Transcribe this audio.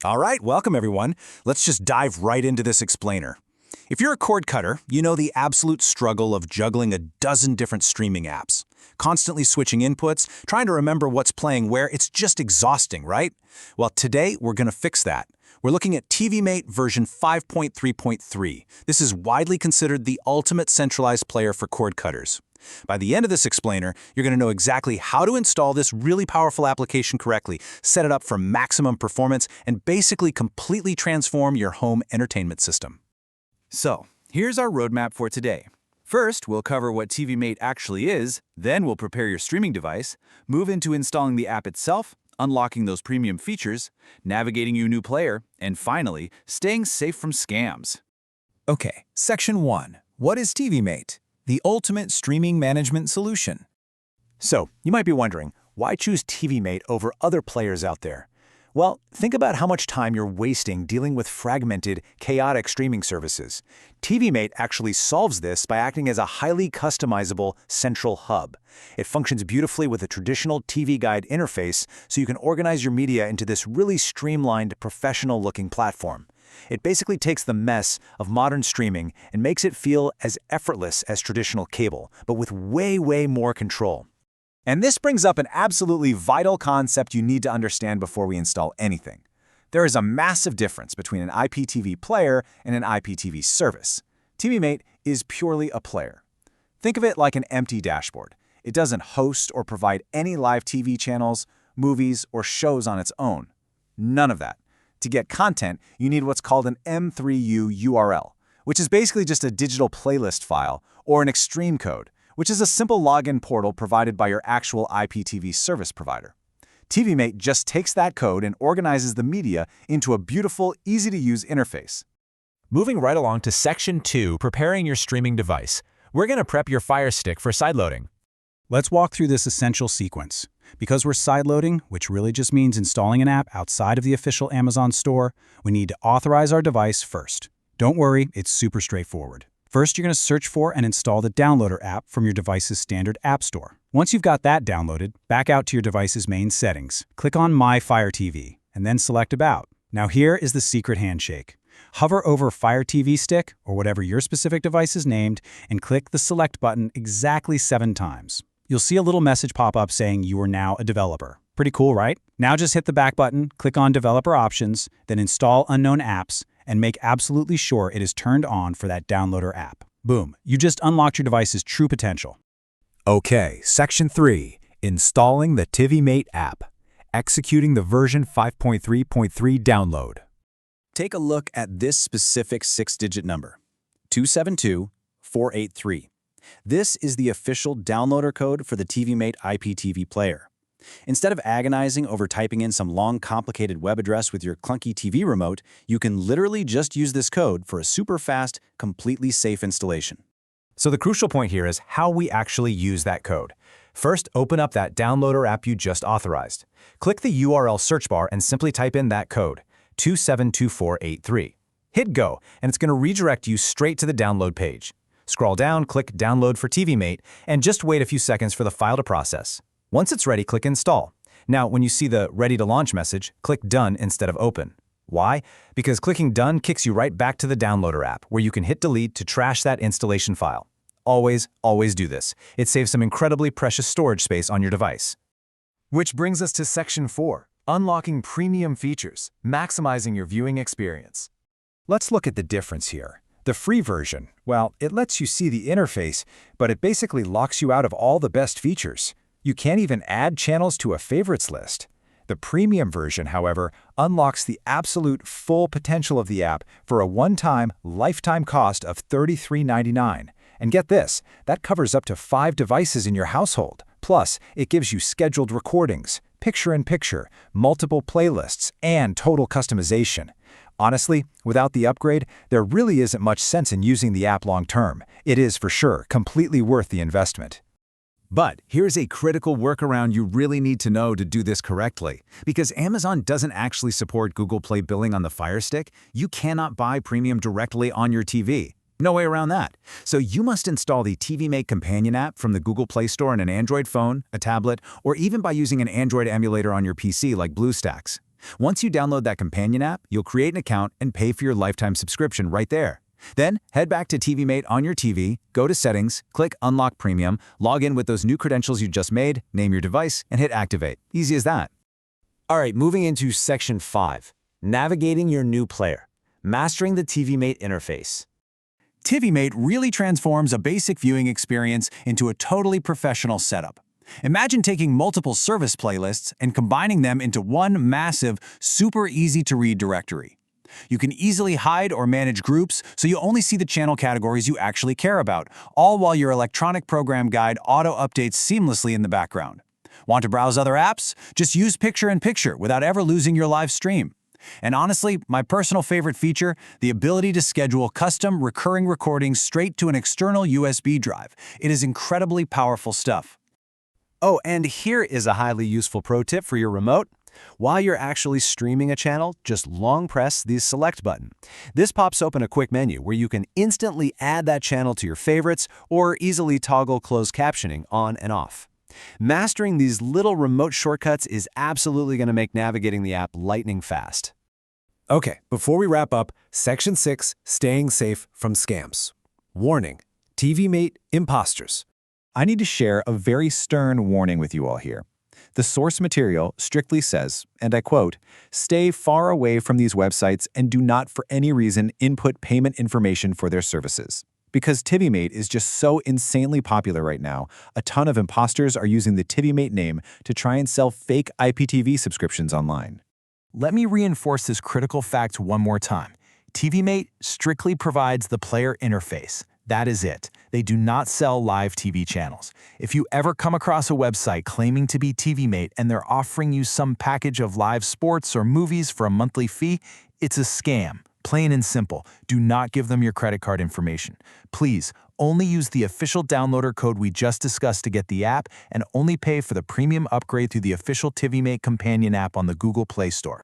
All right, welcome everyone. Let's just dive right into this explainer. If you're a cord cutter, you know the absolute struggle of juggling a dozen different streaming apps. Constantly switching inputs, trying to remember what's playing where, it's just exhausting, right? Well, today we're going to fix that. We're looking at TiviMate version 5.3.3. This is widely considered the ultimate centralized player for cord cutters. By the end of this explainer, you're going to know exactly how to install this really powerful application correctly, set it up for maximum performance, and basically completely transform your home entertainment system. So, here's our roadmap for today. First, we'll cover what TiviMate actually is, then we'll prepare your streaming device, move into installing the app itself, unlocking those premium features, navigating your new player, and finally, staying safe from scams. Okay, Section 1. What is TiviMate? The ultimate streaming management solution. So, you might be wondering, why choose TiviMate over other players out there? Well, think about how much time you're wasting dealing with fragmented, chaotic streaming services. TiviMate actually solves this by acting as a highly customizable central hub. It functions beautifully with a traditional TV guide interface, so you can organize your media into this really streamlined, professional-looking platform. It basically takes the mess of modern streaming and makes it feel as effortless as traditional cable, but with way more control. And this brings up an absolutely vital concept you need to understand before we install anything. There is a massive difference between an IPTV player and an IPTV service. TiviMate is purely a player. Think of it like an empty dashboard. It doesn't host or provide any live TV channels, movies, or shows on its own. None of that. To get content, you need what's called an M3U URL, which is basically just a digital playlist file, or an extreme code, which is a simple login portal provided by your actual IPTV service provider. TiviMate just takes that code and organizes the media into a beautiful, easy-to-use interface. Moving right along to Section 2, preparing your streaming device. We're going to prep your Firestick for sideloading. Let's walk through this essential sequence. Because we're sideloading, which really just means installing an app outside of the official Amazon store, we need to authorize our device first. Don't worry, it's super straightforward. First, you're going to search for and install the Downloader app from your device's standard app store. Once you've got that downloaded, back out to your device's main settings. Click on My Fire TV, and then select About. Now here is the secret handshake. Hover over Fire TV Stick, or whatever your specific device is named, and click the Select button exactly 7 times. You'll see a little message pop up saying you are now a developer. Pretty cool, right? Now just hit the back button, click on Developer Options, then Install Unknown Apps, and make absolutely sure it is turned on for that Downloader app. Boom, you just unlocked your device's true potential. Okay, Section 3. Installing the TiviMate app. Executing the version 5.3.3 download. Take a look at this specific 6-digit number, 272483. This is the official downloader code for the TiviMate IPTV Player. Instead of agonizing over typing in some long, complicated web address with your clunky TV remote, you can literally just use this code for a super fast, completely safe installation. So the crucial point here is how we actually use that code. First, open up that Downloader app you just authorized. Click the URL search bar and simply type in that code, 272483. Hit Go, and it's going to redirect you straight to the download page. Scroll down, click Download for TiviMate, and just wait a few seconds for the file to process. Once it's ready, click Install. Now, when you see the Ready to Launch message, click Done instead of Open. Why? Because clicking Done kicks you right back to the Downloader app, where you can hit Delete to trash that installation file. Always do this. It saves some incredibly precious storage space on your device. Which brings us to Section 4, unlocking premium features, maximizing your viewing experience. Let's look at the difference here. The free version, well, it lets you see the interface, but it basically locks you out of all the best features. You can't even add channels to a favorites list. The premium version, however, unlocks the absolute full potential of the app for a one-time, lifetime cost of $33.99. And get this, that covers up to 5 devices in your household. Plus, it gives you scheduled recordings, picture-in-picture, multiple playlists, and total customization. Honestly, without the upgrade, there really isn't much sense in using the app long-term. It is, for sure, completely worth the investment. But here's a critical workaround you really need to know to do this correctly. Because Amazon doesn't actually support Google Play billing on the Fire Stick, you cannot buy premium directly on your TV. No way around that. So you must install the TiviMate Companion app from the Google Play Store on an Android phone, a tablet, or even by using an Android emulator on your PC like BlueStacks. Once you download that companion app, you'll create an account and pay for your lifetime subscription right there. Then, head back to TiviMate on your TV, go to Settings, click Unlock Premium, log in with those new credentials you just made, name your device, and hit Activate. Easy as that. All right, moving into Section 5, Navigating your new player, Mastering the TiviMate interface. TiviMate really transforms a basic viewing experience into a totally professional setup. Imagine taking multiple service playlists and combining them into one massive, super easy-to-read directory. You can easily hide or manage groups so you only see the channel categories you actually care about, all while your electronic program guide auto-updates seamlessly in the background. Want to browse other apps? Just use picture-in-picture without ever losing your live stream. And honestly, my personal favorite feature, the ability to schedule custom recurring recordings straight to an external USB drive. It is incredibly powerful stuff. Oh, and here is a highly useful pro tip for your remote. While you're actually streaming a channel, just long press the Select button. This pops open a quick menu where you can instantly add that channel to your favorites or easily toggle closed captioning on and off. Mastering these little remote shortcuts is absolutely going to make navigating the app lightning fast. Okay, before we wrap up, Section 6, Staying Safe from Scams. Warning, TiviMate imposters. I need to share a very stern warning with you all here. The source material strictly says, and I quote, "Stay far away from these websites and do not for any reason input payment information for their services." Because TiviMate is just so insanely popular right now, a ton of imposters are using the TiviMate name to try and sell fake IPTV subscriptions online. Let me reinforce this critical fact one more time. TiviMate strictly provides the player interface. That is it. They do not sell live TV channels. If you ever come across a website claiming to be TiviMate and they're offering you some package of live sports or movies for a monthly fee, it's a scam. Plain and simple. Do not give them your credit card information. Please, only use the official downloader code we just discussed to get the app and only pay for the premium upgrade through the official TiviMate companion app on the Google Play Store.